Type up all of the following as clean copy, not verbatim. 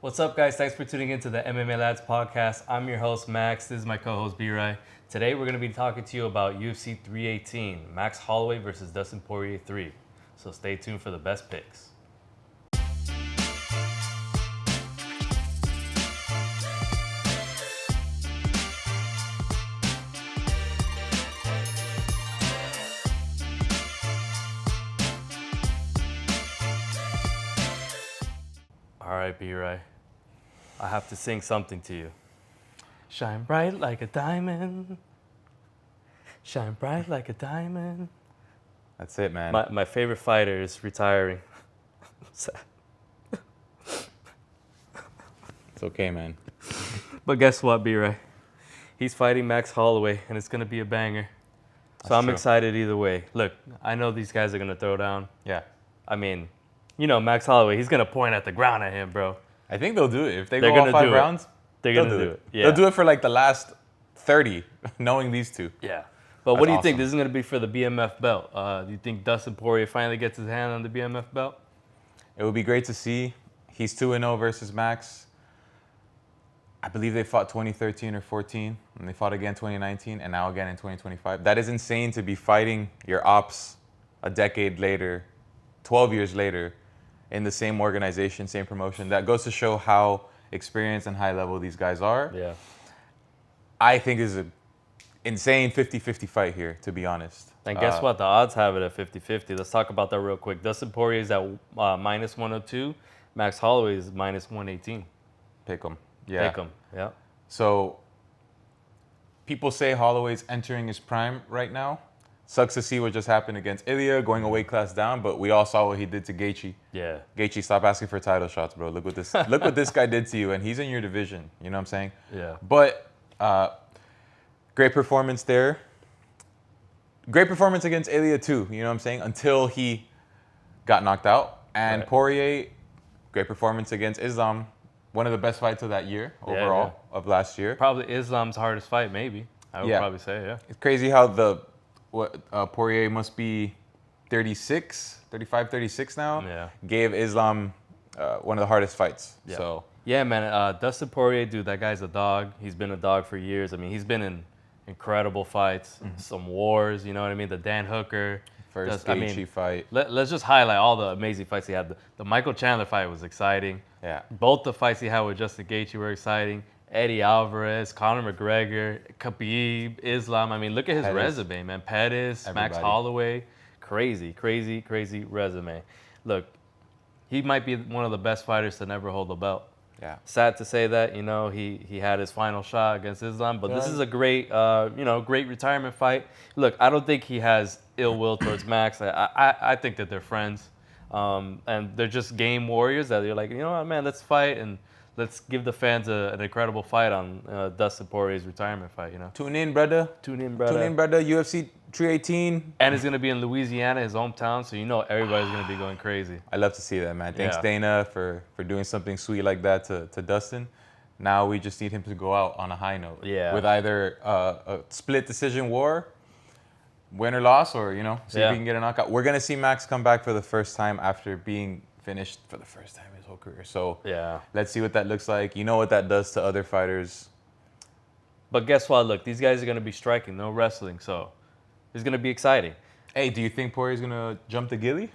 What's up, guys? Thanks for tuning into the MMA Lads podcast. I'm your host, Max. This is my co-host, B-Rai. Today, we're going to be talking to you about UFC 318, Max Holloway versus Dustin Poirier 3. So stay tuned for the best picks. All right, B-Rai. I have to sing something to you. Shine bright like a diamond. Shine bright like a diamond. That's it, man. My favorite fighter is retiring. It's okay, man. But guess what, B-Ray? He's fighting Max Holloway, and it's going to be a banger. So I'm excited either way. Look, I know these guys are going to throw down. Yeah. I mean, you know, Max Holloway, he's going to point at the ground at him, bro. I think they'll do it. If They're go all gonna 5 do it. rounds, They're going to do it. Yeah. They'll do it for like the last 30, knowing these two. Yeah. But what do you think? awesome. This is going to be for the BMF belt. Do you think Dustin Poirier finally gets his hand on the BMF belt? It would be great to see. He's 2-0 versus Max. I believe they fought 2013 or 14, and they fought again 2019, and now again in 2025. That is insane to be fighting your ops a decade later, 12 years later, in the same organization, same promotion. That goes to show how experienced and high level these guys are. Yeah. I think this is an insane 50-50 fight here, to be honest. And guess what? The odds have it at 50-50. Let's talk about that real quick. Dustin Poirier is at minus 102. Max Holloway is minus 118. Pick them. Yeah. Pick 'em. Yeah. So people say Holloway's entering his prime right now. Sucks to see what just happened against Ilya, going a weight class down, but we all saw what he did to Gaethje. Yeah. Gaethje, stop asking for title shots, bro. Look what this guy did to you, and he's in your division. You know what I'm saying? Yeah. But great performance there. Great performance against Ilya too. You know what I'm saying? Until he got knocked out. And Right. Poirier, great performance against Islam. One of the best fights of that year overall of last year. Probably Islam's hardest fight, maybe. I would probably say, yeah. It's crazy how Poirier must be 35, 36 now. Yeah. Gave Islam one of the hardest fights. Yeah. So Yeah, man. Dustin Poirier, dude, that guy's a dog. He's been a dog for years. I mean, he's been in incredible fights, some wars, you know what I mean? The Dan Hooker. first Gaethje fight. Let's just highlight all the amazing fights he had. The Michael Chandler fight was exciting. Yeah. Both the fights he had with Justin Gaethje were exciting. Eddie Alvarez, Conor McGregor, Khabib, Islam. I mean, look at his resume, man. Pettis, Max Everybody. Holloway. Crazy, crazy, crazy resume. Look, he might be one of the best fighters to never hold a belt. Yeah. Sad to say that, you know, he had his final shot against Islam, but this is a great, great retirement fight. Look, I don't think he has ill will towards Max. I think that they're friends, and they're just game warriors that they're like, you know what, man, let's fight and let's give the fans an incredible fight on Dustin Poirier's retirement fight. You know, Tune in, brother. tune in, brother. Tune in, brother. UFC 318. And it's gonna be in Louisiana, his hometown, so you know everybody's gonna be going crazy. I love to see that, man. Thanks, Yeah. Dana, for doing something sweet like that to Dustin. Now we just need him to go out on a high note. Yeah. With either a split decision war, win or loss, or, you know, see if he can get a knockout. We're going to see Max come back for the first time after being finished for the first time in his whole career. So Yeah. let's see what that looks like. You know what that does to other fighters. But guess what? Look, these guys are gonna be striking, no wrestling, so it's gonna be exciting. Hey, do you think Poirier's going to jump the Gilly?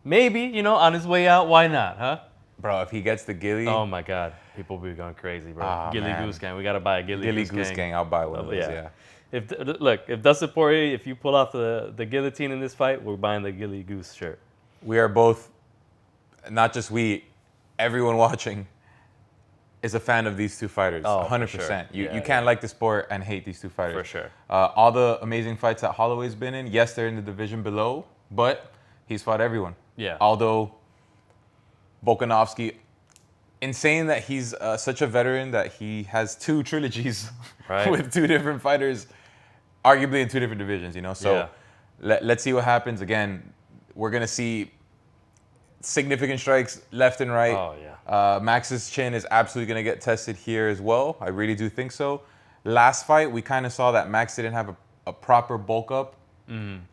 Maybe, you know, on his way out, why not, huh? Bro, if he gets the Gilly, Oh my God, people will be going crazy, bro. Ah, Gilly man. Goose Gang, we gotta buy a Gilly Goose Gang, I'll buy one of those, yeah. If Dustin Poirier, if you pull off the guillotine in this fight, we're buying the Gilly Goose shirt. We are both, not just we, everyone watching is a fan of these two fighters. Oh, for 100%. sure. You Yeah, can't like the sport and hate these two fighters. For sure. All the amazing fights that Holloway's been in, yes, they're in the division below, but he's fought everyone. Yeah. Although Volkanovski, insane that he's such a veteran that he has 2 trilogies Right. with 2 different fighters, arguably in 2 different divisions, you know? So Yeah. let's see what happens. Again, we're going to see significant strikes left and right. Oh, yeah. Max's chin is absolutely going to get tested here as well. I really do think so. Last fight, we kind of saw that Max didn't have a proper bulk up.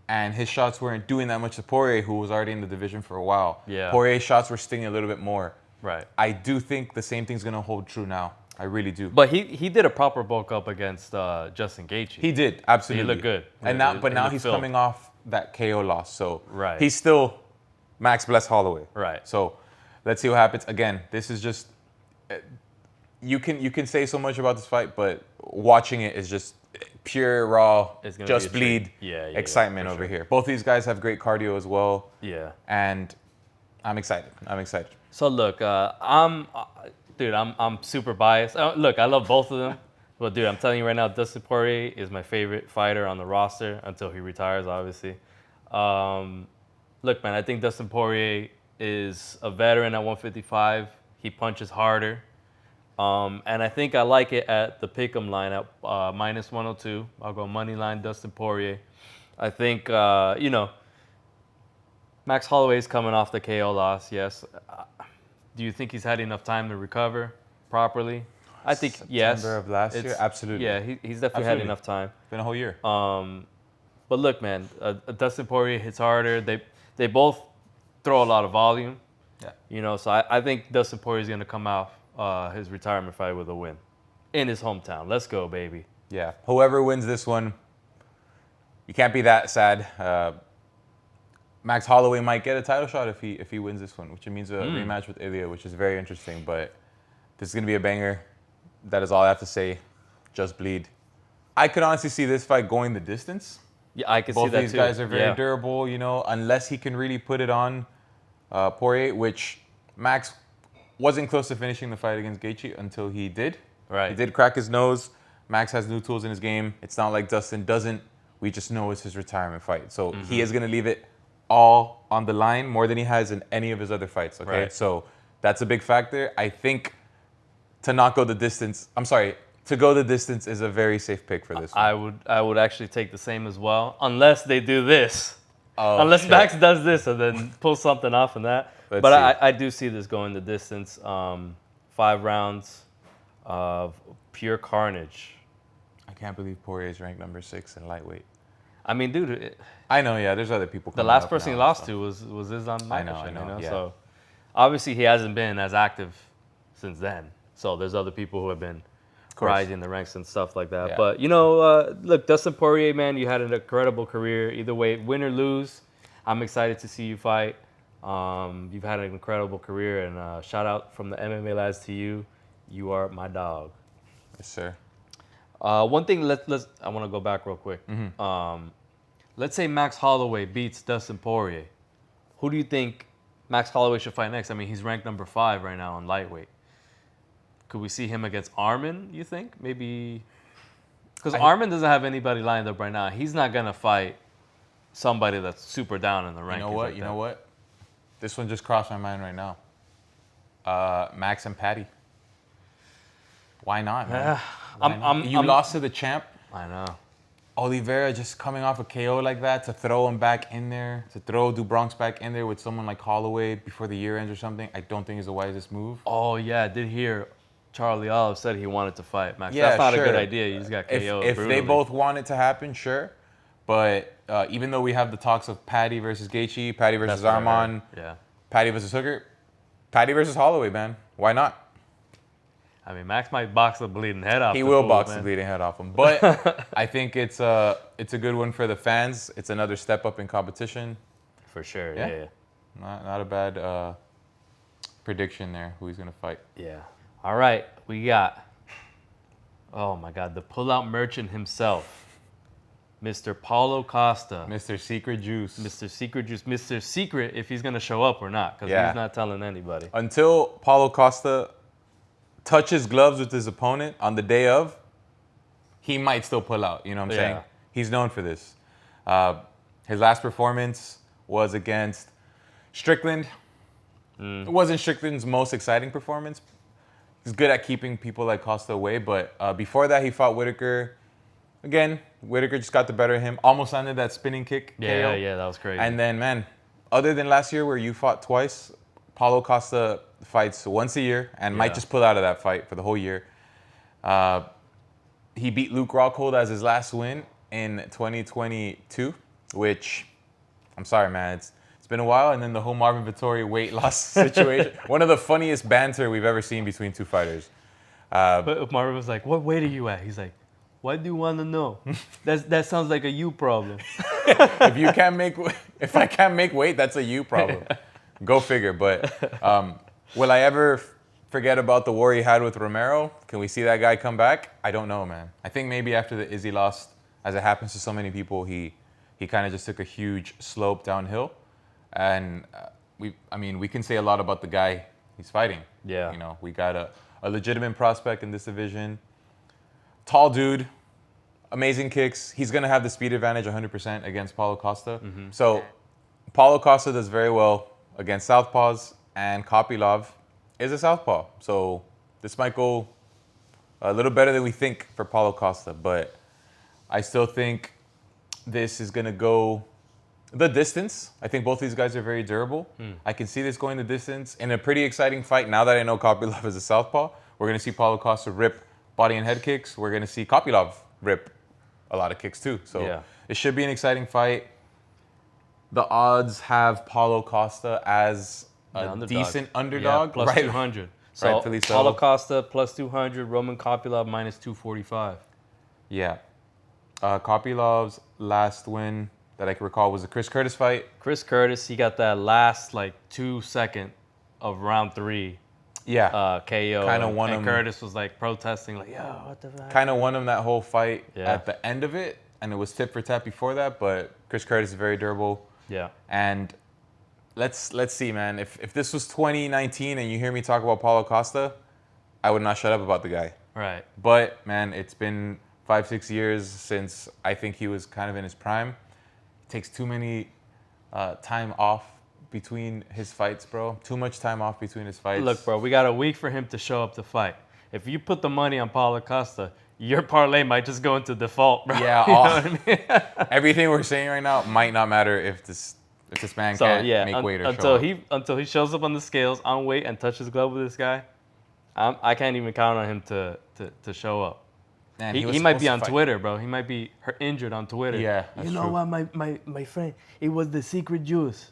And his shots weren't doing that much to Poirier, who was already in the division for a while. Yeah. Poirier's shots were stinging a little bit more. Right. I do think the same thing's going to hold true now. I really do. But he did a proper bulk up against Justin Gaethje. He did, absolutely. He looked good. And now he's coming off that KO loss. So Right. he's still Max Bless Holloway. Right. So let's see what happens. Again, this is just you can say so much about this fight, but watching it is just pure raw, just bleed excitement over here. Both these guys have great cardio as well. Yeah. And I'm excited. So look, I'm super biased. Look, I love both of them, but dude, I'm telling you right now, Dustin Poirier is my favorite fighter on the roster until he retires, obviously. Look, man, I think Dustin Poirier is a veteran at 155. He punches harder, and I think I like it at the pick'em line at minus 102. I'll go money line Dustin Poirier. I think Max Holloway's coming off the KO loss. Yes. Do you think he's had enough time to recover properly? I think yes. September of last year, absolutely. Yeah, he's definitely had enough time. Been a whole year. But look, man, Dustin Poirier hits harder. They both throw a lot of volume. Yeah. So I think Dustin Poirier is going to come out his retirement fight with a win in his hometown. Let's go, baby. Yeah. Whoever wins this one, you can't be that sad. Max Holloway might get a title shot if he wins this one, which means a rematch with Ilya, which is very interesting. But this is going to be a banger. That is all I have to say. Just bleed. I could honestly see this fight going the distance. Yeah, I could see that too. Both these guys are very durable, unless he can really put it on Poirier, which Max wasn't close to finishing the fight against Gaethje until he did. Right. He did crack his nose. Max has new tools in his game. It's not like Dustin doesn't. We just know it's his retirement fight. So he is going to leave it all on the line more than he has in any of his other fights. Okay, Right. So that's a big factor. I think to go the distance is a very safe pick for this one. I would actually take the same as well, unless they do this. Oh, unless shit. Max does this and then pulls something off in that. Let's But see. I do see this going the distance. 5 rounds of pure carnage. I can't believe Poirier is ranked number 6 in lightweight. I mean, dude, I know, yeah. There's other people. the last person he lost to was Islam I Makhachev, know, yeah. So obviously he hasn't been as active since then. So there's other people who have been rising the ranks and stuff like that. Yeah. But look, Dustin Poirier, man, you had an incredible career. Either way, win or lose, I'm excited to see you fight. You've had an incredible career, and shout out from the MMA lads to you. You are my dog. Yes, sir. One thing, I want to go back real quick. Let's say Max Holloway beats Dustin Poirier. Who do you think Max Holloway should fight next? I mean, he's ranked number 5 right now in lightweight. Could we see him against Arman, you think? Maybe. Because Arman doesn't have anybody lined up right now. He's not going to fight somebody that's super down in the rankings. You know what? This one just crossed my mind right now. Max and Patty. Why not, man? You lost to the champ. I know. Oliveira just coming off a KO like that, to throw him back in there, to throw Bronx back in there with someone like Holloway before the year ends or something, I don't think is the wisest move. Oh, yeah, I did hear Charlie Olive said he wanted to fight Max. Yeah, that's not sure. a good idea. You just got KO'd If brutally. they both want it to happen, sure. But even though we have the talks of Patty versus Gaethje, Patty versus That's what I Arman, heard. Patty versus Hooker, Patty versus Holloway, man. Why not? I mean, Max might box the bleeding head off. He the will fool, box man. the bleeding head off him. But I think it's a good one for the fans. It's another step up in competition. For sure, Yeah. yeah. Not a bad prediction there, who he's going to fight. Yeah. All right, we got, oh my God, the pullout merchant himself, Mr. Paulo Costa. Mr. Secret Juice. Mr. Secret Juice. Mr. Secret if he's going to show up or not, because Yeah. he's not telling anybody. Until Paulo Costa touches gloves with his opponent on the day of, he might still pull out. You know what I'm saying? Yeah. He's known for this. His last performance was against Strickland. It wasn't Strickland's most exciting performance. He's good at keeping people like Costa away, but before that, he fought Whitaker. Again, Whitaker just got the better of him. Almost landed that spinning kick. Yeah, KO. yeah, that was crazy. And then, man, other than last year where you fought twice, Paulo Costa fights once a year and might just pull out of that fight for the whole year. He beat Luke Rockhold as his last win in 2022, which, I'm sorry, man, it's It's been a while, and then the whole Marvin Vettori weight loss situation. One of the funniest banter we've ever seen between two fighters. But Marvin was like, "What weight are you at?" He's like, "Why do you want to know? That sounds like a you problem." If I can't make weight, that's a you problem. Go figure. But will I ever forget about the war he had with Romero? Can we see that guy come back? I don't know, man. I think maybe after the Izzy lost, as it happens to so many people, he kind of just took a huge slope downhill. And we can say a lot about the guy he's fighting. Yeah. You know, we got a legitimate prospect in this division. Tall dude, amazing kicks. He's going to have the speed advantage 100% against Paulo Costa. Mm-hmm. So Paulo Costa does very well against southpaws, and Kopylov is a southpaw. So this might go a little better than we think for Paulo Costa, but I still think this is going to go the distance. I think both these guys are very durable. I can see this going the distance in a pretty exciting fight. Now that I know Kopylov is a southpaw, we're going to see Paulo Costa rip body and head kicks. We're going to see Kopylov rip a lot of kicks too. So it should be an exciting fight. The odds have Paulo Costa as a decent underdog. Yeah, plus right? 200. So Rightfully so. Paulo Costa plus 200, Roman Kopylov minus 245. Yeah. Kopylov's last win that I can recall was the Chris Curtis fight. Chris Curtis, he got that last 2 second of round 3. Yeah. KO. Kind of won him. And Curtis was protesting, yo, what the fuck? Kind of won him that whole fight at the end of it, and it was tit for tat before that. But Chris Curtis is very durable. Yeah. And let's see, man. If this was 2019 and you hear me talk about Paulo Costa, I would not shut up about the guy. Right. But man, it's been 5-6 years since I think he was kind of in his prime. It takes too many time off between his fights, bro. Too much time off between his fights. Look, bro, we got a week for him to show up to fight. If you put the money on Paulo Costa, your parlay might just go into default, bro. Yeah, you know what I mean? Everything we're saying right now might not matter if this man can't make weight or show up. Until he shows up on the scales on weight and touches glove with this guy, I can't even count on him to show up. Man, he might be on Twitter, bro. He might be injured on Twitter. Yeah, that's you know true. what, my friend? It was the secret juice.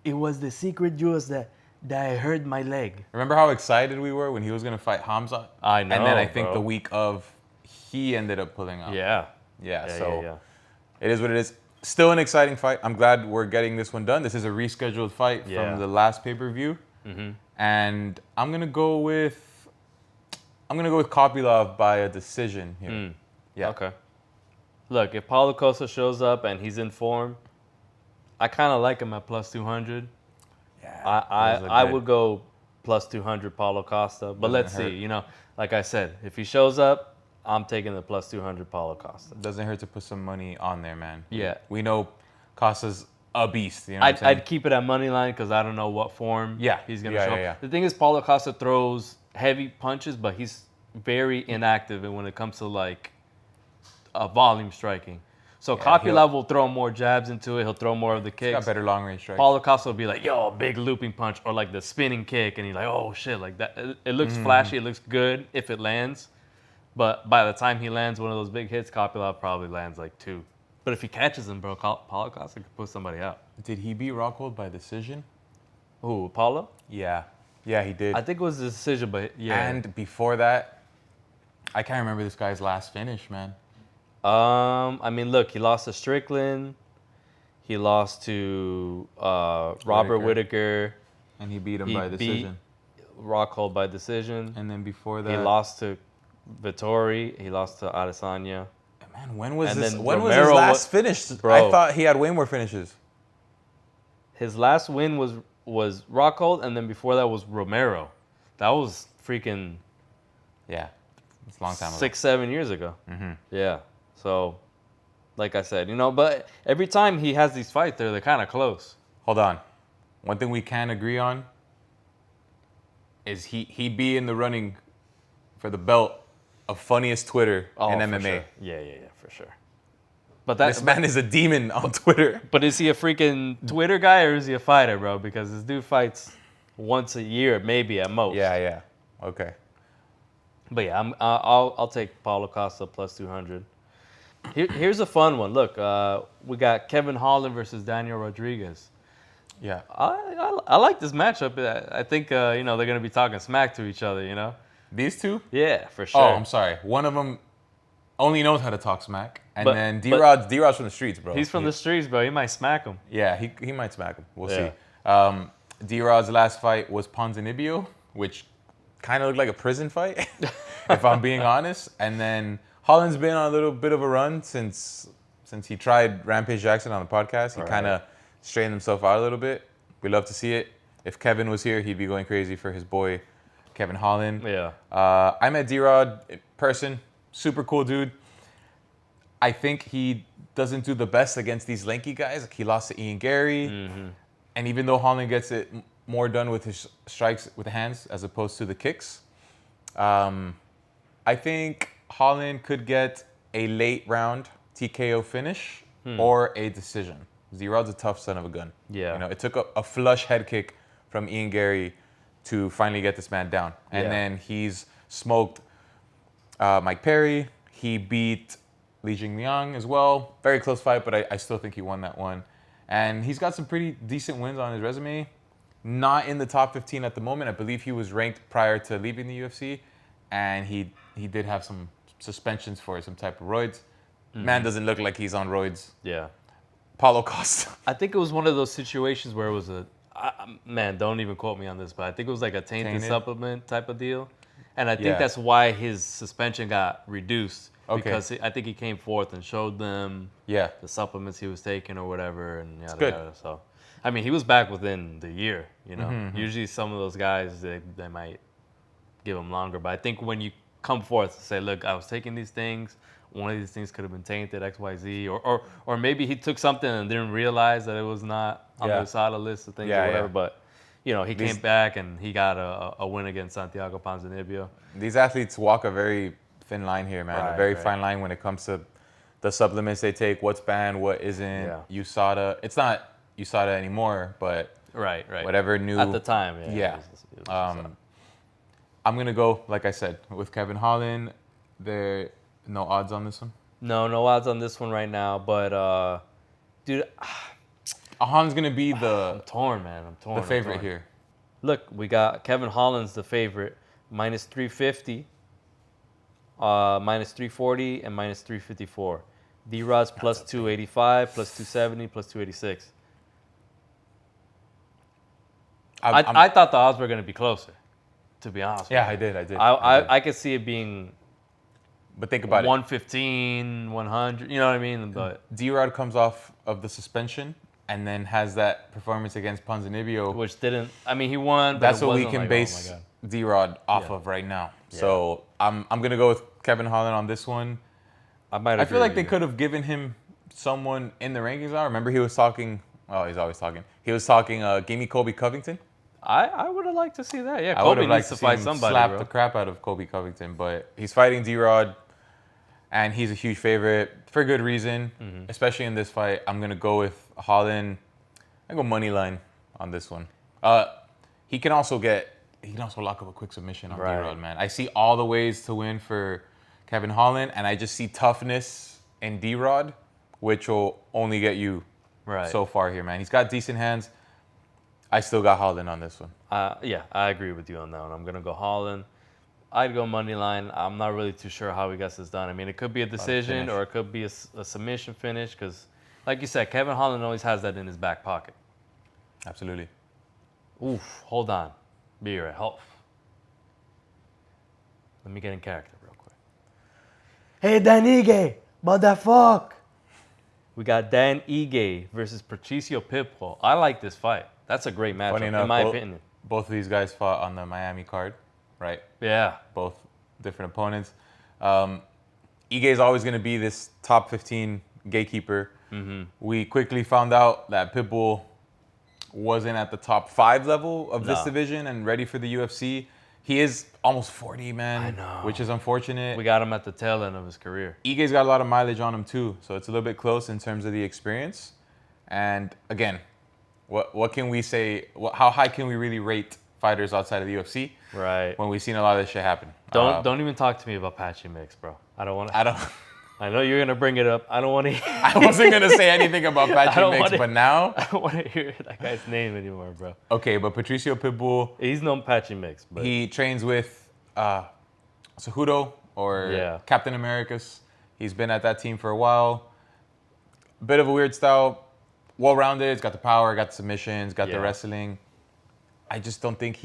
It was the secret juice that hurt my leg. Remember how excited we were when he was going to fight Hamza? I know, and then I think bro. the week of, he ended up pulling out. Yeah. So it is what it is. Still an exciting fight. I'm glad we're getting this one done. This is a rescheduled fight from the last pay-per-view. Mm-hmm. And I'm going to go with Kopylov by a decision here. Yeah. Okay. Look, if Paulo Costa shows up and he's in form, I kind of like him at plus 200. Yeah. I would go plus 200 Paulo Costa. But let's see. You know, like I said, if he shows up, I'm taking the plus 200 Paulo Costa. Doesn't hurt to put some money on there, man. Yeah. We know Costa's a beast. You know what I'm saying? I'd keep it at money line because I don't know what form he's going to show. Yeah. The thing is, Paulo Costa throws heavy punches, but he's very inactive when it comes to volume striking. So Kopylov will throw more jabs into it. He'll throw more of the kicks. He's got better long range strikes. Paulo Costa will be like, yo, big looping punch, or the spinning kick, and he's like, oh shit, like that. It looks flashy, it looks good if it lands, but by the time he lands one of those big hits, Kopylov probably lands 2. But if he catches him, bro, Paulo Costa could put somebody out. Did he beat Rockhold by decision? Who, Paulo? Yeah, he did. I think it was a decision, but yeah. And before that, I can't remember this guy's last finish, man. Look, he lost to Strickland. He lost to Robert Whittaker. And he beat him by decision. Rockhold by decision. And then before that, he lost to Vettori. He lost to Adesanya. Man, when was his Romero last finish? Bro. I thought he had way more finishes. His last win was Rockhold, and then before that was Romero. That was freaking... Yeah, it's a long time ago. 6-7 years ago. Mm-hmm. Yeah. So, like I said, but every time he has these fights, they're kind of close. Hold on. One thing we can agree on is he'd be in the running for the belt of funniest Twitter in MMA. Sure. Yeah, for sure. But this man is a demon on Twitter. But is he a freaking Twitter guy or is he a fighter, bro? Because this dude fights once a year, maybe at most. Yeah. Okay. But yeah, I'll take Paulo Costa plus 200. Here's a fun one. Look, we got Kevin Holland versus Daniel Rodriguez. Yeah. I like this matchup. I think they're gonna be talking smack to each other. These two? Yeah, for sure. Oh, I'm sorry. One of them only knows how to talk smack, and But- then but- D-Rod's from the streets, bro. He's from the streets, bro. He might smack him. Yeah, he might smack him. We'll Yeah. see. D-Rod's last fight was Ponzinibbio, which kind of looked like a prison fight, if I'm being honest. And then Holland's been on a little bit of a run since he tried Rampage Jackson on the podcast. He kind of straightened himself out a little bit. We love to see it. If Kevin was here, he'd be going crazy for his boy, Kevin Holland. Yeah. I met D-Rod in person. Super cool dude. I think he doesn't do the best against these lanky guys. Like he lost to Ian Gary. Mm-hmm. And even though Holland gets it more done with his strikes with the hands as opposed to the kicks, I think Holland could get a late round TKO finish or a decision. D-Rod's a tough son of a gun. Yeah. It took a flush head kick from Ian Gary to finally get this man down. And then he's smoked Mike Perry. He beat Li Jingliang as well. Very close fight, but I still think he won that one. And he's got some pretty decent wins on his resume. Not in the top 15 at the moment. I believe he was ranked prior to leaving the UFC. And he did have some suspensions for some type of roids. Man doesn't look like he's on roids. Yeah. Paulo Costa. I think it was one of those situations where it was man, don't even quote me on this, but I think it was like a tainted supplement type of deal. And I think that's why his suspension got reduced. Okay. Because I think he came forth and showed them the supplements he was taking or whatever. And yada, good. yada. So, I mean, he was back within the year, Usually some of those guys, they might give them longer. But I think when you come forth and say, look, I was taking these things. One of these things could have been tainted, X, Y, Z. Or maybe he took something and didn't realize that it was not on the USADA list of things or whatever. But, he came back and he got a win against Santiago Ponzinibbio. These athletes walk a very thin line here, man. A very fine line when it comes to the supplements they take, what's banned, what isn't. USADA. It's not USADA anymore, but right. whatever new. At the time, yeah. I'm going to go, like I said, with Kevin Holland. There no odds on this one? No odds on this one right now. But, dude, Holland's going to be I'm torn, man. I'm torn. The favorite here. Look, we got Kevin Holland's the favorite, minus 350, minus 340, and minus 354. D-Rod's plus 285, plus 270, plus 286. I thought the odds were going to be closer, to be honest. Yeah, I did. I could see it being. But think about 115, 100, you know what I mean? But D-Rod comes off of the suspension and then has that performance against Ponzinibbio. Which didn't, he won, but that's what we can base D-Rod off of right now. Yeah. So I'm going to go with Kevin Holland on this one. I feel like they could have given him someone in the rankings now. Remember he was talking, he's always talking. He was talking, give me Colby Covington. I would have liked to see that. Yeah, I would Colby have liked needs to see fight him somebody, slap bro. the crap out of Colby Covington, but he's fighting D-Rod. And he's a huge favorite for good reason, especially in this fight. I'm going to go with Holland. I go money line on this one. He can also lock up a quick submission on D-Rod, man. I see all the ways to win for Kevin Holland, and I just see toughness in D-Rod, which will only get you so far here, man. He's got decent hands. I still got Holland on this one. Yeah, I agree with you on that one. I'm going to go Holland. I'd go money line. I'm not really too sure how he gets this done. It could be a decision or it could be a submission finish because, like you said, Kevin Holland always has that in his back pocket. Absolutely. Oof, hold on. Be right. Hold. Let me get in character real quick. Hey, Dan Ige, motherfuck. We got Dan Ige versus Patricio Pitbull. I like this fight. That's a great matchup, in my opinion. Both of these guys fought on the Miami card. Right? Yeah. Both different opponents. Ige is always going to be this top 15 gatekeeper. We quickly found out that Pitbull wasn't at the top 5 level of this division and ready for the UFC. He is almost 40, man. I know. Which is unfortunate. We got him at the tail end of his career. Ige's got a lot of mileage on him too, so it's a little bit close in terms of the experience. And again, what can we say? How high can we really rate fighters outside of the UFC? Right. When we've seen a lot of this shit happen. Don't even talk to me about Patchy Mix, bro. I don't want to. I know you're gonna bring it up. I don't want to. I wasn't gonna say anything about Patrick Mix, but now I don't want to hear that guy's name anymore, bro. okay. But Patricio Pitbull, He's known Patchy Mix, but he trains with Cejudo or Captain Americas. He's been at that team for a while. Bit of a weird style, well-rounded. He's got the power, got the submissions, got the wrestling. I just don't think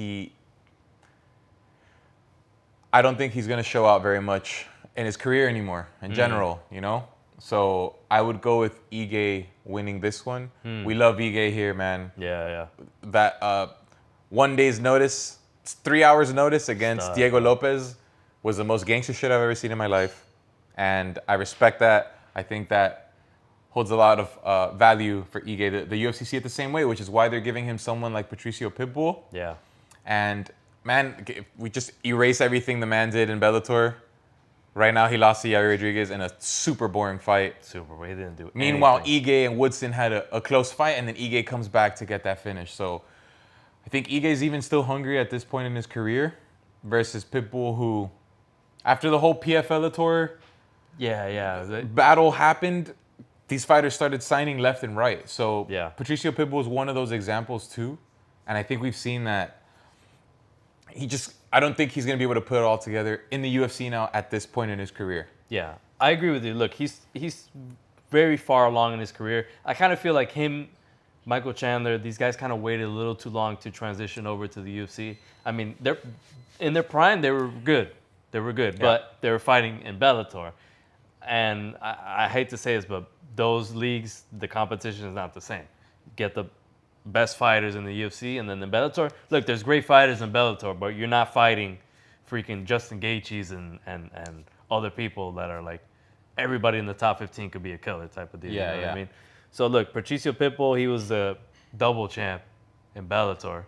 I don't think he's gonna show out very much in his career anymore, in general, you know? So I would go with Ige winning this one. We love Ige here, man. Yeah. That 1 day's notice, 3 hours notice against Diego Lopez was the most gangster shit I've ever seen in my life. And I respect that. I think that holds a lot of value for Ige. The UFC see it the same way, which is why they're giving him someone like Patricio Pitbull. Yeah. And, man, if we just erase everything the man did in Bellator. Right now, he lost to Yair Rodriguez in a super boring fight. He didn't do Meanwhile, anything. Ige and Woodson had a close fight, and then Ige comes back to get that finish. So I think Ige's even still hungry at this point in his career versus Pitbull, who, after the whole PFL tour battle happened, these fighters started signing left and right. So Patricio Pitbull is one of those examples too. And I think we've seen that I don't think he's going to be able to put it all together in the UFC now at this point in his career. Yeah, I agree with you. Look, he's very far along in his career. I kind of feel like him, Michael Chandler, these guys kind of waited a little too long to transition over to the UFC. I mean, they're in their prime, they were good. But they were fighting in Bellator. And I hate to say this, but those leagues, the competition is not the same. Get the best fighters in the UFC, and then in Bellator. Look, there's great fighters in Bellator, but you're not fighting freaking Justin Gaethje's and other people that are like, everybody in the top 15 could be a killer type of deal. You know what I mean? So look, Patricio Pitbull, he was the double champ in Bellator.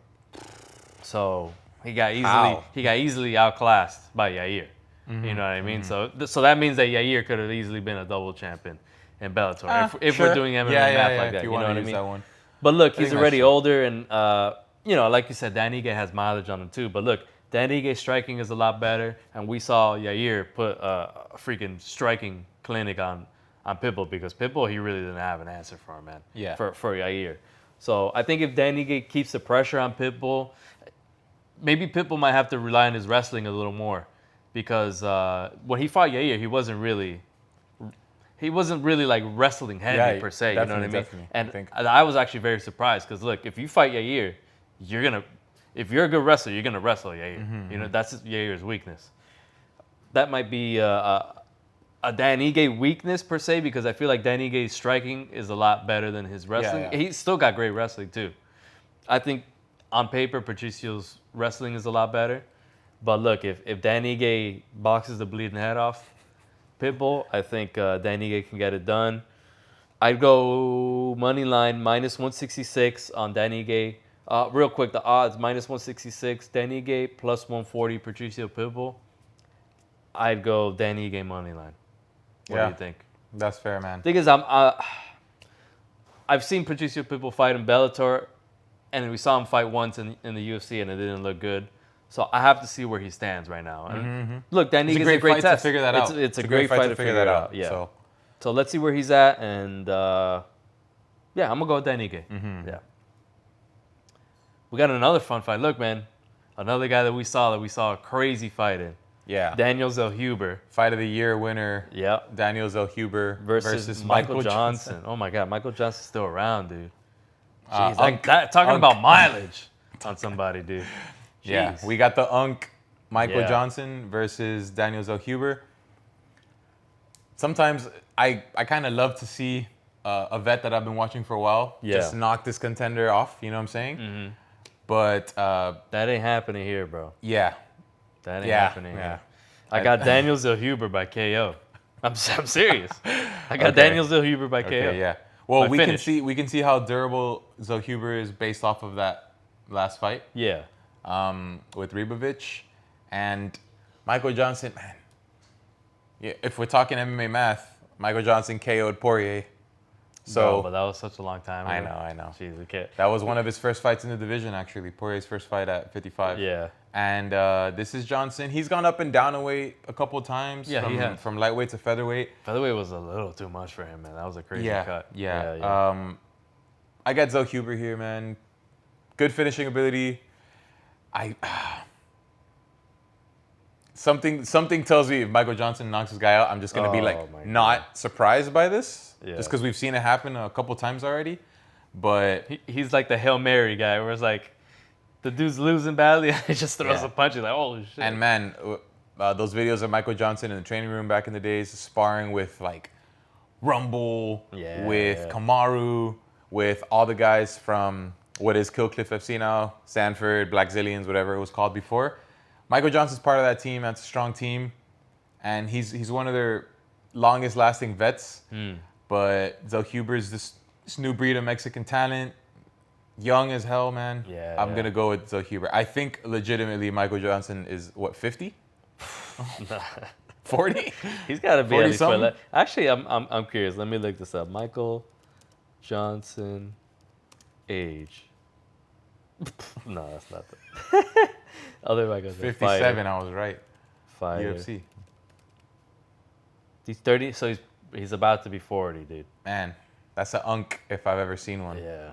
So he got easily outclassed by Yair. Mm-hmm. You know what I mean? Mm-hmm. So that means that Yair could have easily been a double champion in Bellator if we're doing MMA math like that. You know what I mean? But look, he's already older, and like you said, Dan Ige has mileage on him too. But look, Dan Ige's striking is a lot better, and we saw Yair put a freaking striking clinic on Pitbull, because Pitbull, he really didn't have an answer for him, man. Yeah. For Yair. So I think if Dan Ige keeps the pressure on Pitbull, maybe Pitbull might have to rely on his wrestling a little more, because when he fought Yair, he wasn't really like wrestling heavy per se, you know what I mean? Definitely. And I was actually very surprised, because look, if you fight Yair, if you're a good wrestler, you're gonna wrestle Yair. Mm-hmm. You know, that's Yair's weakness. That might be a Dan Ige weakness per se, because I feel like Dan Ige's striking is a lot better than his wrestling. Yeah. He's still got great wrestling too. I think on paper, Patricio's wrestling is a lot better. But look, if Dan Ige boxes the bleeding head off Pitbull, I think Dan Ige can get it done. I'd go money line -166 on Dan Ige. Real quick, the odds -166 Dan Ige, +140 Patricio Pitbull. I'd go Dan Ige money line. What do you think? That's fair, man. Thing is, I've seen Patricio Pitbull fight in Bellator, and we saw him fight once in the UFC, and it didn't look good. So I have to see where he stands right now. And look, Dan Ige is a great test. To figure that out. It's a great fight to figure that out. Yeah. So let's see where he's at, and I'm gonna go with Dan Ige. Mm-hmm. Yeah. We got another fun fight. Look, man, another guy that we saw a crazy fight in. Yeah. Daniel Zellhuber. Fight of the year winner. Yeah. Daniel Zellhuber versus Michael Johnson. Oh my God, Michael Johnson's still around, dude. Jeez, talking about mileage on somebody, dude. Jeez. Yeah, we got the Michael Johnson versus Daniel Zellhuber. Sometimes I kind of love to see a vet that I've been watching for a while just knock this contender off, you know what I'm saying? Mm-hmm. But that ain't happening here, bro. Yeah. That ain't happening here. I got Daniel Zellhuber by KO. I'm serious. I got Daniel Zellhuber by KO. Okay, yeah. Well, we can see how durable Zellhuber is based off of that last fight. Yeah. With Ribovic and Michael Johnson, man. Yeah, if we're talking MMA math, Michael Johnson KO'd Poirier. So, but that was such a long time ago. I know. Jeez, okay. That was one of his first fights in the division, actually. Poirier's first fight at 55. Yeah. And this is Johnson. He's gone up and down a weight a couple of times. Yeah, from, he has. From lightweight to featherweight. Featherweight was a little too much for him, man. That was a crazy cut. Yeah. I got Zell Huber here, man. Good finishing ability. Something tells me if Michael Johnson knocks this guy out, I'm just gonna be like not surprised by this, just because we've seen it happen a couple times already. But he's like the Hail Mary guy, where it's like the dude's losing badly, and he just throws a punch. He's like, holy shit. And man, those videos of Michael Johnson in the training room back in the days, sparring with like Rumble, with Kamaru, with all the guys from what is Killcliff FC now, Sanford, Black Zillions, whatever it was called before. Michael Johnson's part of that team. That's a strong team. And he's one of their longest lasting vets. But Zell Huber's this new breed of Mexican talent. Young as hell, man. I'm going to go with Zell Huber. I think legitimately Michael Johnson is, what, 50? 40? He's got to be 40 at least something? Actually, I'm curious. Let me look this up. Michael Johnson age. No, that's not that. Other Michael Johnson. 57, I was right. Fighter. UFC. He's 30, so he's about to be 40, dude. Man, that's an unk if I've ever seen one. Yeah.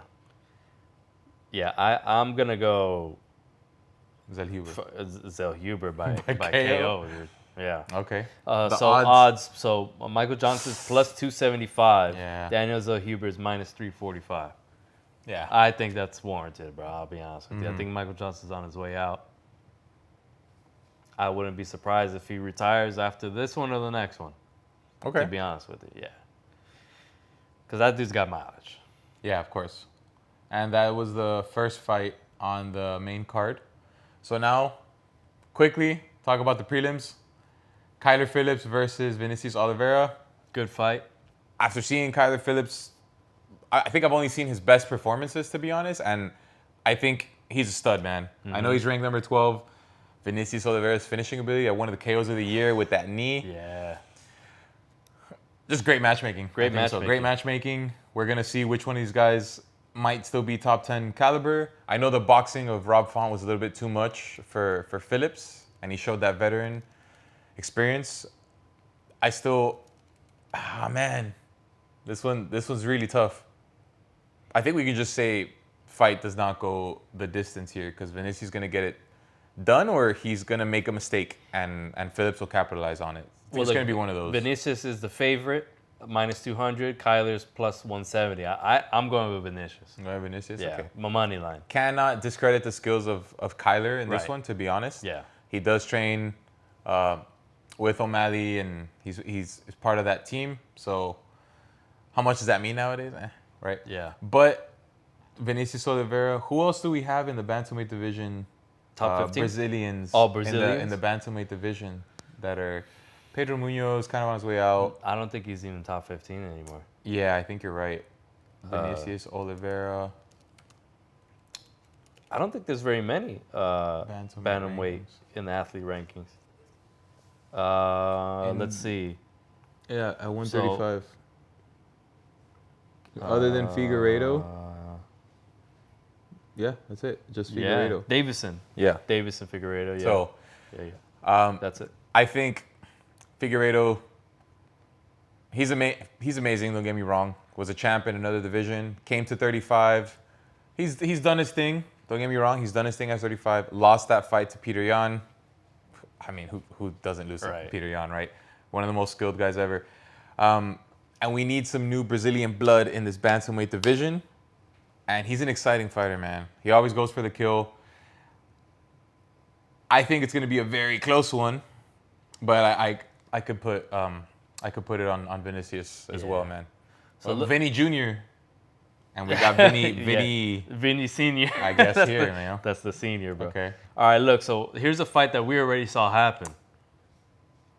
Yeah, I'm going to go Zell Huber. Zell Huber by By KO, dude. Yeah. Okay. So odds. So Michael Johnson's plus 275. Yeah. Daniel Zell Huber's minus 345. Yeah. I think that's warranted, bro. I'll be honest with you. I think Michael Johnson's on his way out. I wouldn't be surprised if he retires after this one or the next one. Okay. To be honest with you, yeah. Because that dude's got mileage. Yeah, of course. And that was the first fight on the main card. So now, quickly, talk about the prelims. Kyler Phillips versus Vinicius Oliveira. Good fight. After seeing Kyler Phillips, I think I've only seen his best performances, to be honest. And I think he's a stud, man. I know he's ranked number 12. Vinicius Oliveira's finishing ability at one of the KOs of the year with that knee. Yeah. Just great matchmaking. Great matchmaking. So great matchmaking. We're going to see which one of these guys might still be top 10 caliber. I know the boxing of Rob Font was a little bit too much for Phillips, and he showed that veteran experience. I still, man, this one's really tough. I think we can just say fight does not go the distance here because Vinicius is going to get it done, or he's going to make a mistake and Phillips will capitalize on it. It's going to be one of those. Vinicius is the favorite, minus 200. Kyler's plus 170. I'm going with Vinicius. You know, Vinicius? Yeah, Okay. my money line. Cannot discredit the skills of Kyler in this one, to be honest. Yeah. He does train with O'Malley, and he's part of that team. So how much does that mean nowadays? Right? Yeah. But Vinicius Oliveira, who else do we have in the bantamweight division? Top 15? Brazilians. All Brazilians? In the bantamweight division that are... Pedro Munoz kind of on his way out. I don't think he's even top 15 anymore. Yeah, I think you're right. Vinicius Oliveira. I don't think there's very many bantamweight in the athlete rankings. Let's see. Yeah, at 135. Other than Figueiredo. Yeah, that's it. Just Figueiredo. Yeah, Davison. Yeah. Davison Figueiredo, yeah. So, that's it. I think Figueiredo, he's amazing, don't get me wrong. Was a champ in another division. Came to 35. He's done his thing. Don't get me wrong. He's done his thing at 35. Lost that fight to Peter Yan. I mean, who doesn't lose to Peter Yan, right? One of the most skilled guys ever. And we need some new Brazilian blood in this bantamweight division. And he's an exciting fighter, man. He always goes for the kill. I think it's going to be a very close one, but I could put it on Vinicius as well, man. So Vinny Jr. and we got Vinny Senior. I guess here, man. That's the senior, bro. Okay. All right, look. So here's a fight that we already saw happen,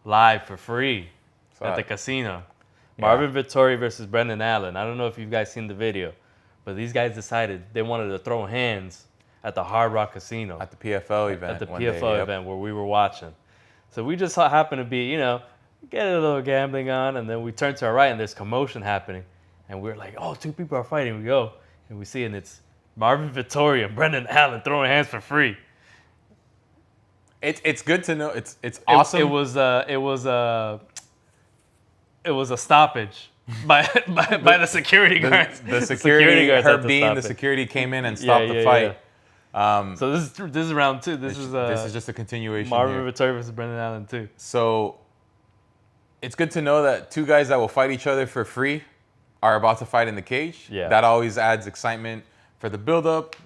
live for free at the casino. Yeah. Marvin Vettori versus Brendan Allen. I don't know if you guys seen the video, but these guys decided they wanted to throw hands at the Hard Rock Casino. At the PFL event. At the PFL event where we were watching. So we just happened to be, getting a little gambling on, and then we turn to our right, and there's commotion happening. And we're like, oh, two people are fighting. We go, and we see, and it's Marvin Vettori and Brendan Allen throwing hands for free. It's good to know. It's awesome. It was a stoppage by the security guards. The security, guards her had to being stop the it. security came in and stopped the fight. So this is round 2. This is just a continuation Marvin here. Vettori versus Brendan Allen too. So it's good to know that two guys that will fight each other for free are about to fight in the cage. Yeah. That always adds excitement for the build-up.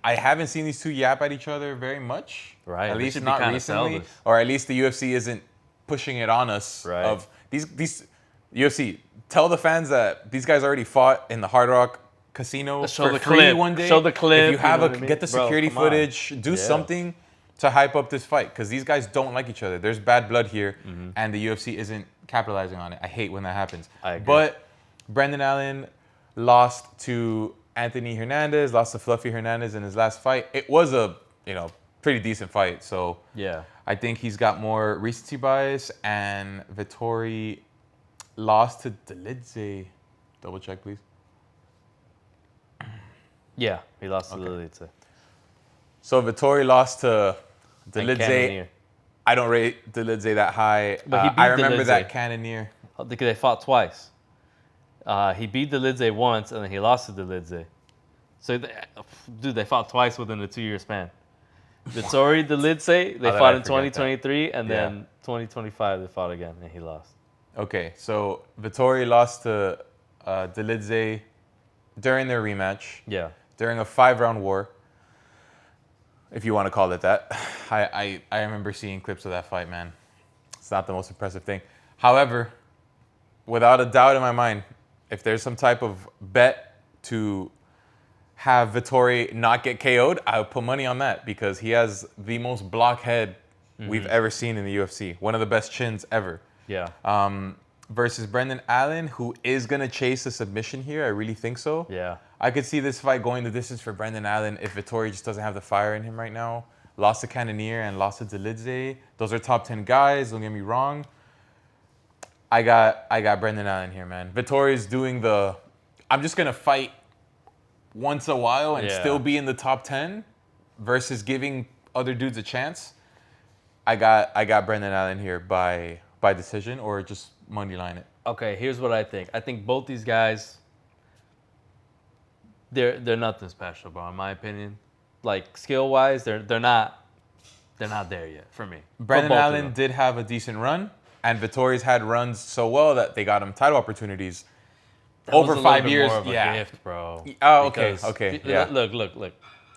I haven't seen these two yap at each other very much. Right. At They least should be not kinda recently. selfish. Or at least the UFC isn't pushing it on us. Right. Of these UFC, tell the fans that these guys already fought in the Hard Rock Casino Show for the free clip. one day. Show the clip, If you you have know what I mean? get the Bro, security come on. footage, do something to hype up this fight, because these guys don't like each other. There's bad blood here, and the UFC isn't capitalizing on it. I hate when that happens. I agree. But Brendan Allen lost to Anthony Hernandez, lost to Fluffy Hernandez in his last fight. It was a pretty decent fight. So Yeah. I think he's got more recency bias, and Vettori lost to Delidze. Double check, please. Yeah, he lost to Lilita. So Vettori lost to And Delidze. Cannonier. I don't rate Delidze that high. But he beat I remember Delidze. that Cannonier. They fought twice. He beat Delidze once, and then he lost to Delidze. So, dude, they fought twice within a 2-year span. Vettori, Delidze, they did fought I in forget that? 2023, and Yeah. then 2025 they fought again, and he lost. Okay, so Vettori lost to Delidze during their rematch, Yeah. during a 5-round war, if you want to call it that. I remember seeing clips of that fight, man. It's not the most impressive thing. However, without a doubt in my mind, if there's some type of bet to have Vettori not get KO'd, I would put money on that, because he has the most block head we've ever seen in the UFC. One of the best chins ever. Yeah. Versus Brendan Allen, who is going to chase a submission here. I really think so. Yeah. I could see this fight going the distance for Brendan Allen if Vettori just doesn't have the fire in him right now. Lost to Cannonier and lost to Delidze. Those are top 10 guys, don't get me wrong. I got Brendan Allen here, man. Vettori is doing the, I'm just going to fight once a while and still be in the top 10 versus giving other dudes a chance. I got Brendan Allen here by decision, or just money line it. Okay, here's what I think. I think both these guys, they're nothing special, bro. In my opinion, like skill wise, they're not there yet for me. Brendan For both of Allen them. did have a decent run, and Vettori's had runs so well that they got him title opportunities That was over a little 5 bit years. more of a Yeah. gift, bro. Oh, okay, Because okay, yeah. Look.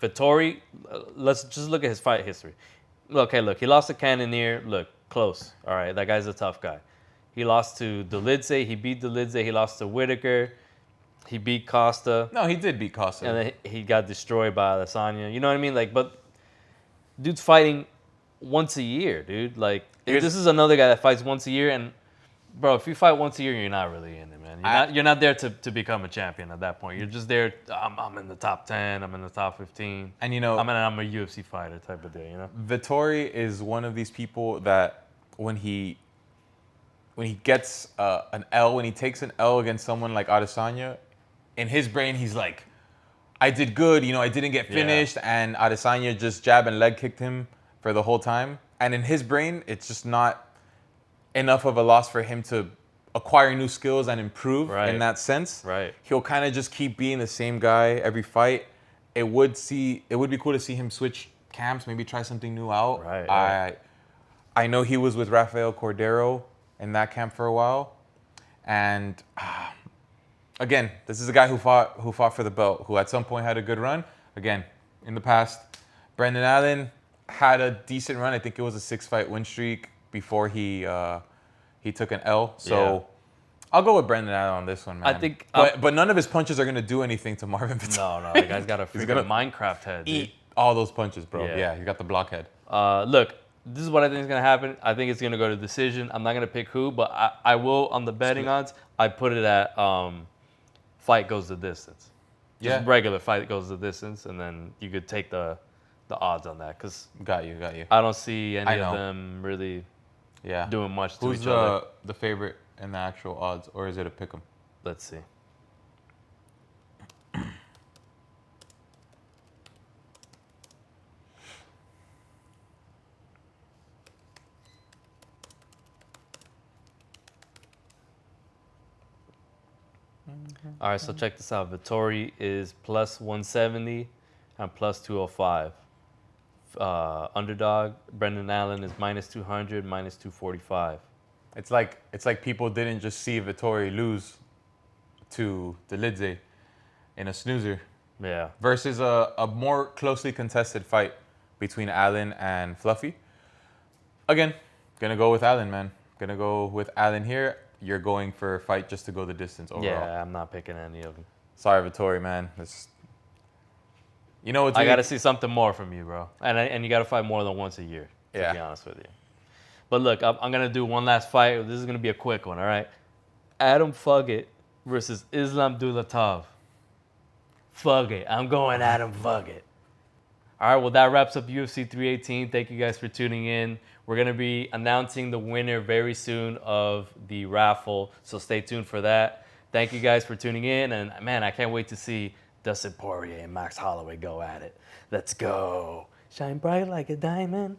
Vittori, let's just look at his fight history. Look, he lost to Cannonier. Look, close. All right, that guy's a tough guy. He lost to Delidze. He beat Delidze. He lost to Whitaker. He beat Costa. No, he did beat Costa. And then he got destroyed by Adesanya. You know what I mean? Like, but dude's fighting once a year, dude. Like, this is another guy that fights once a year. And, bro, if you fight once a year, you're not really in it, man. You're not there to become a champion at that point. You're just there, I'm in the top 10. I'm in the top 15. And, you know, I'm a UFC fighter type of deal, you know? Vettori is one of these people that when he gets an L, when he takes an L against someone like Adesanya, in his brain, he's like, I did good, I didn't get finished, and Adesanya just jab and leg kicked him for the whole time. And in his brain, it's just not enough of a loss for him to acquire new skills and improve in that sense. Right. He'll kind of just keep being the same guy every fight. It would be cool to see him switch camps, maybe try something new out. Right. I know he was with Rafael Cordero in that camp for a while, and again, this is a guy who fought for the belt, who at some point had a good run. Again, in the past, Brendan Allen had a decent run. I think it was a 6-fight win streak before he took an L. So I'll go with Brendan Allen on this one, man. I think, but none of his punches are gonna do anything to Marvin Vettori. No, the guy's got a freaking Minecraft head, dude. Eat all those punches, bro. Yeah. Yeah, he's got the blockhead. Look, this is what I think is going to happen. I think it's going to go to decision. I'm not going to pick who, but I will, on the betting odds, I put it at fight goes the distance. Just regular fight goes the distance, and then you could take the odds on that. Cause Got you. I don't see any of them really doing much to each other. Who's the favorite in the actual odds, or is it a pick 'em? Let's see. All right, so check this out. Vittori is plus 170 and plus 205. Underdog, Brendan Allen is minus 200, minus 245. It's like people didn't just see Vittori lose to Delidze in a snoozer Yeah. versus a more closely contested fight between Allen and Fluffy. Again, gonna go with Allen, man. Gonna go with Allen here. You're going for a fight just to go the distance overall. Yeah, I'm not picking any of them. Sorry, Vittori, man. You know what's I really... got to see something more from you, bro. And you got to fight more than once a year, to be honest with you. But look, I'm going to do one last fight. This is going to be a quick one, all right? Adam Fuggett versus Islam Dulatov. Fuggett. I'm going Adam Fuggett. All right, well, that wraps up UFC 318. Thank you guys for tuning in. We're going to be announcing the winner very soon of the raffle, so stay tuned for that. Thank you guys for tuning in, and man, I can't wait to see Dustin Poirier and Max Holloway go at it. Let's go. Shine bright like a diamond.